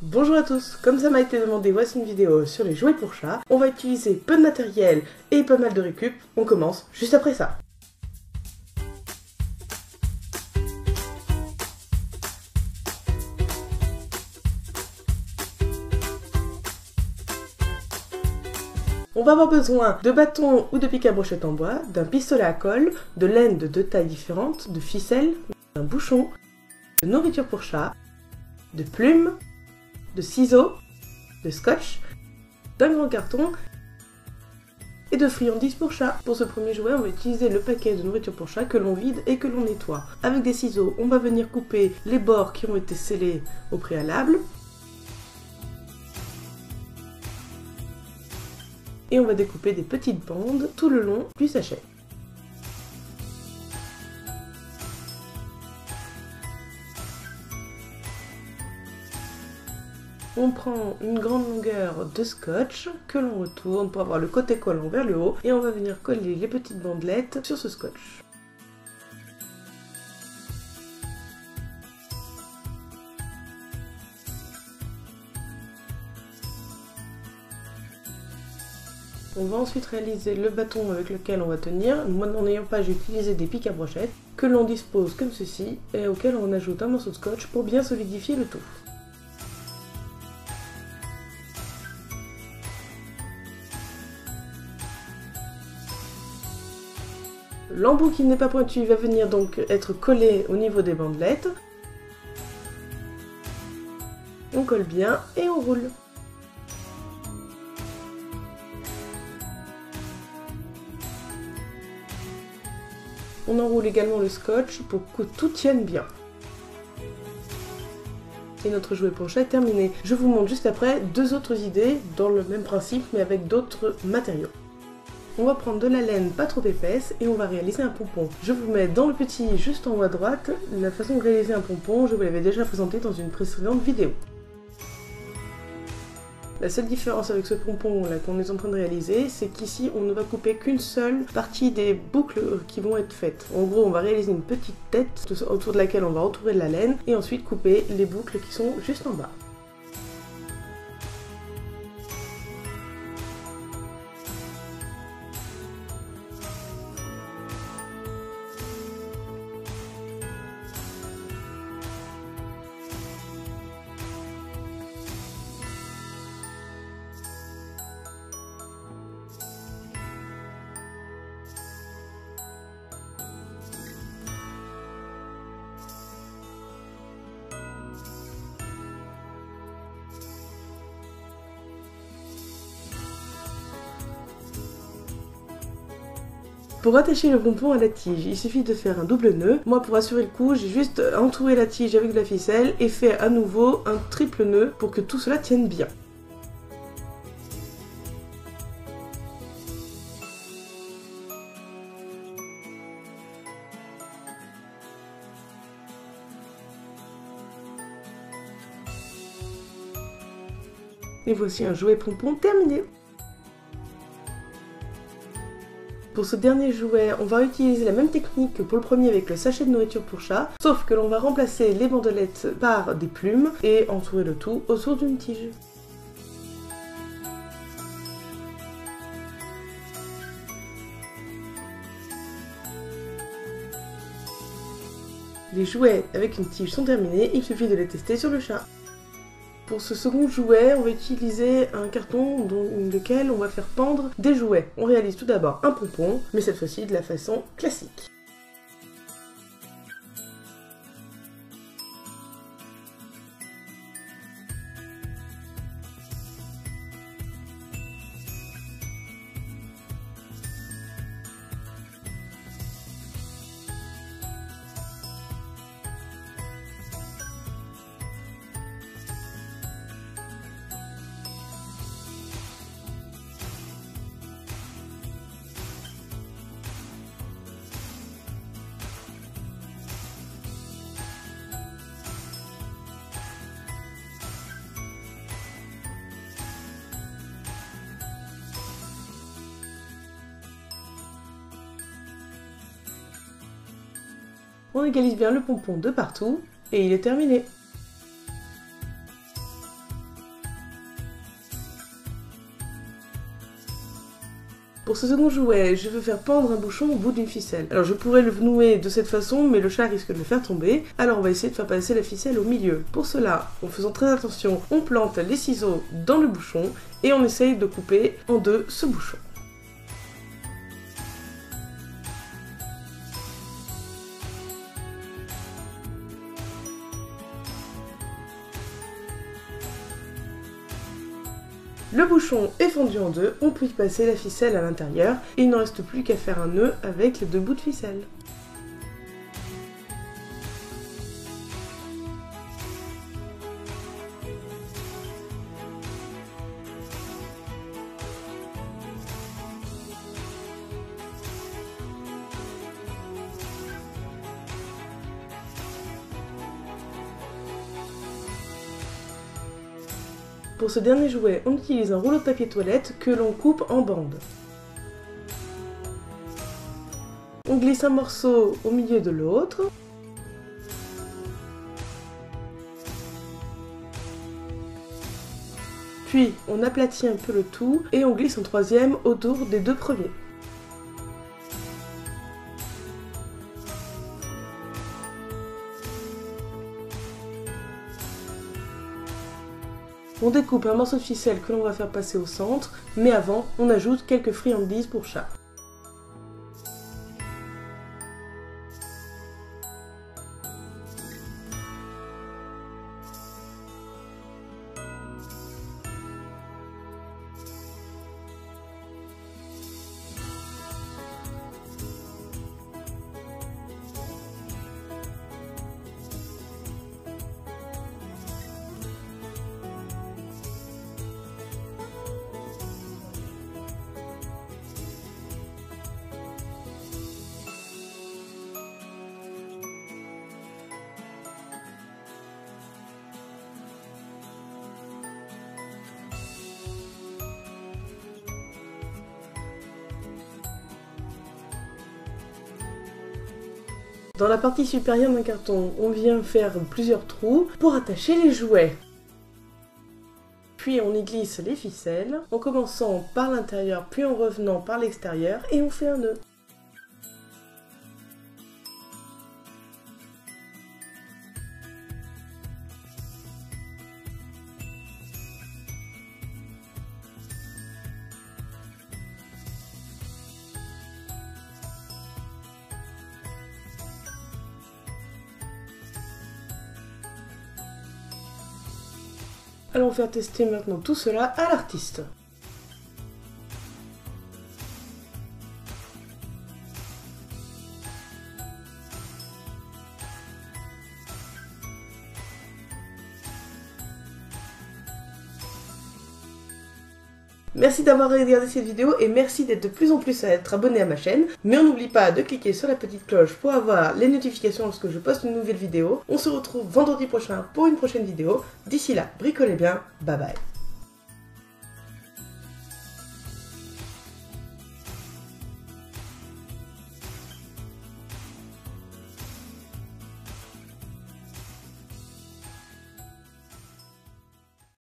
Bonjour à tous, comme ça m'a été demandé, voici une vidéo sur les jouets pour chat. On va utiliser peu de matériel et pas mal de récup. On commence juste après ça. On va avoir besoin de bâtons ou de pic à brochette en bois, d'un pistolet à colle, de laine de 2 tailles différentes, de ficelle, d'un bouchon, de nourriture pour chat, de plumes, de ciseaux, de scotch, d'un grand carton et de friandises pour chat. Pour ce premier jouet, on va utiliser le paquet de nourriture pour chat que l'on vide et que l'on nettoie. Avec des ciseaux, on va venir couper les bords qui ont été scellés au préalable. Et on va découper des petites bandes tout le long du sachet. On prend une grande longueur de scotch que l'on retourne pour avoir le côté collant vers le haut et on va venir coller les petites bandelettes sur ce scotch. On va ensuite réaliser le bâton avec lequel on va tenir. Moi, n'en ayant pas, j'ai utilisé des pics à brochette que l'on dispose comme ceci et auquel on ajoute un morceau de scotch pour bien solidifier le tout. L'embout qui n'est pas pointu va venir donc être collé au niveau des bandelettes. On colle bien et on roule. On enroule également le scotch pour que tout tienne bien. Et notre jouet pour chat est terminé. Je vous montre juste après deux autres idées dans le même principe mais avec d'autres matériaux. On va prendre de la laine pas trop épaisse et on va réaliser un pompon. Je vous mets dans le petit juste en haut à droite la façon de réaliser un pompon, je vous l'avais déjà présenté dans une précédente vidéo. La seule différence avec ce pompon là qu'on est en train de réaliser, c'est qu'ici on ne va couper qu'une seule partie des boucles qui vont être faites. En gros, on va réaliser une petite tête autour de laquelle on va entourer de la laine et ensuite couper les boucles qui sont juste en bas. Pour attacher le pompon à la tige, il suffit de faire un double nœud. Moi, pour assurer le coup, j'ai juste entouré la tige avec de la ficelle et fait à nouveau un triple nœud pour que tout cela tienne bien. Et voici un jouet pompon terminé. Pour ce dernier jouet, on va utiliser la même technique que pour le premier avec le sachet de nourriture pour chat, sauf que l'on va remplacer les bandelettes par des plumes et entourer le tout autour d'une tige. Les jouets avec une tige sont terminés, il suffit de les tester sur le chat. Pour ce second jouet, on va utiliser un carton dans lequel on va faire pendre des jouets. On réalise tout d'abord un pompon, mais cette fois-ci de la façon classique. On égalise bien le pompon de partout et il est terminé. Pour ce second jouet, je veux faire pendre un bouchon au bout d'une ficelle. Alors je pourrais le nouer de cette façon, mais le chat risque de le faire tomber. Alors on va essayer de faire passer la ficelle au milieu. Pour cela, en faisant très attention, on plante les ciseaux dans le bouchon et on essaye de couper en deux ce bouchon. Le bouchon est fendu en deux, on peut y passer la ficelle à l'intérieur et il ne reste plus qu'à faire un nœud avec les deux bouts de ficelle. Pour ce dernier jouet, on utilise un rouleau de papier toilette que l'on coupe en bandes. On glisse un morceau au milieu de l'autre. Puis on aplatit un peu le tout et on glisse un troisième autour des deux premiers. On découpe un morceau de ficelle que l'on va faire passer au centre, mais avant, on ajoute quelques friandises pour chat. Dans la partie supérieure d'un carton, on vient faire plusieurs trous pour attacher les jouets. Puis on y glisse les ficelles, en commençant par l'intérieur, puis en revenant par l'extérieur, et on fait un nœud. Allons faire tester maintenant tout cela à l'artiste. Merci d'avoir regardé cette vidéo et merci d'être de plus en plus à être abonné à ma chaîne. Mais on n'oublie pas de cliquer sur la petite cloche pour avoir les notifications lorsque je poste une nouvelle vidéo. On se retrouve vendredi prochain pour une prochaine vidéo. D'ici là, bricolez bien, bye bye.